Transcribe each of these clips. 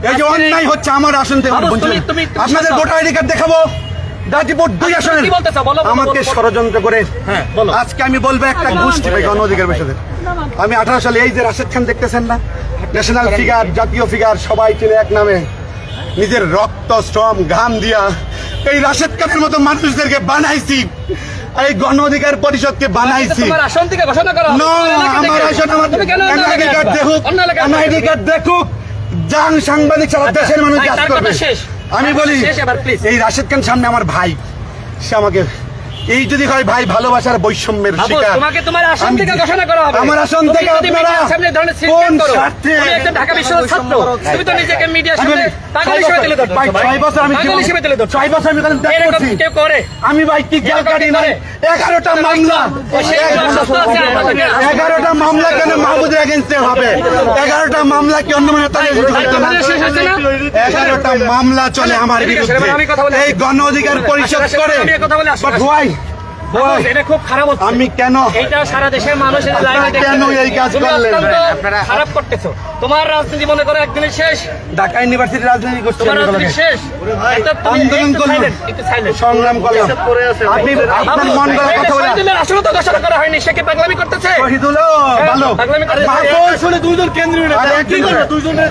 এই যে অন্যায় হচ্ছে আমার আসন থেকে বাবু, বঞ্চিত। তুমি আপনাদের শান্ত। ভোটার আইডি কার্ড দেখাবো গাজীপুর 2 আসনের কি বলতে চাও? বলো, বলো, আমাকে বলো। ষড়যন্ত্র করে হ্যাঁ, বলো। আজকে আমি বলবো একটা গোষ্ঠী ভাই গণ অধিকার পরিষদের আমি 18 সালে এই যে রাশেদ খান দেখতেছেন না ন্যাশনাল ফিগার জাতীয় ফিগার সবাই চিনে এক নামে নিজের রক্ত শ্রম ঘাম দিয়া এই রাশেদ খানের মতো মানুষদেরকে বানাইছি এই গণ অধিকার পরিষদকে বানাইছি তোমার আসন থেকে ঘোষণা করা হবে। নো আমার আসন আমার তুমি কেন অন্য আইডি এলাকায় কার্ড আসবা? দেখুক অন্য এলাকায় আইডি কার্ড দেখুক যান সাংবাদিক সারা দেশের মানুষ ভাই, কাজ তার করবে কথা শেষ। আমি তার বলি কথা শেষ এবার, please। এই রাশেদ খান সামনে আমার ভাই সে আমাকে এই যদি হয় ভাই ভালোবাসার বৈষম্যের বাবু, শিকার তোমাকে তোমার আসন আমি- থেকে ঘোষণা করা হবে। আমার আসন তুমি থেকে যদি আপনারা মিডিয়ার সামনে ধরনের কোন statement করো, স্বার্থে? তুমি একটা ঢাকা বিশ্ববিদ্যালয়ের ছাত্র, তুমি তো নিজেকে মিডিয়ার সামনে পাগল হিসেবে তুলে ধরছো, ভাই, ভাই। 6 বছর আমি পাগল হিসেবে তুলে ধরছো। 6 বছর আমি কারণ ত্যাগ এরকম করছি। কেউ করে? আমি ভাই কি জেল এরকম কাটি কি নাই করে? 11টা মামলা ও সেই অসুস্থ আছে, আমাদেরকে 11টা মামলা কেন মাহমুদের এগেইনস্টে হবে 11টা মামলা কি অন্য মানে তাদের বিরুদ্ধে হতো না? তাদের শেষ হচ্ছে না? 11টা মামলা চলে আমার ঠিক আছে, বিরুদ্ধে এবার আমি কথা বলে এই আসি। গণ অধিকার পরিষদ আসি, করে আমি কথা বলে আসি। But why? বাবু, এটা খুব খারাপ হচ্ছে। আমি কেন এইটা সারা দেশের মানুষের আপনারা লাইনে দেখতে কেন পাবে। এই কাজ তুমি করলেন? অত্যন্ত খারাপ করতেছো। তোমার রাজনীতি মনে করো একদিনের শেষ, ঢাকা ইউনিভার্সিটি রাজনীতি করছি তোমার আমি রাজনীতি কলকাতায়। শেষ। এটা তুমি আন্দোলন একটু করলাম। silent, একটু silent। সংগ্রাম করলাম আপনি আপনার মন গড়া কথা বলে শহীদুলের আসলে তো ঘোষণা করা হয়নি, সে কি পাগলামি করতেছে? শহীদুল ভালো পাগলামি করতেছে। মাহফুজ আসলে দুইজন কেন্দ্রীয় নেতা, আরে কি করবে? দুইজনের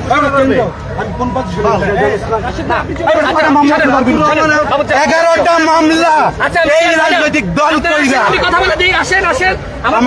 আমি কোন পদ ছিল? আচ্ছা, মামলা শোনেন, করবেন। বাবু, 11টা মামলা আচ্ছা, এই রাজনৈতিক দল আপনারা কইরা আসেন, আমি কথা বলে দিই, আসেন, আসেন। আমার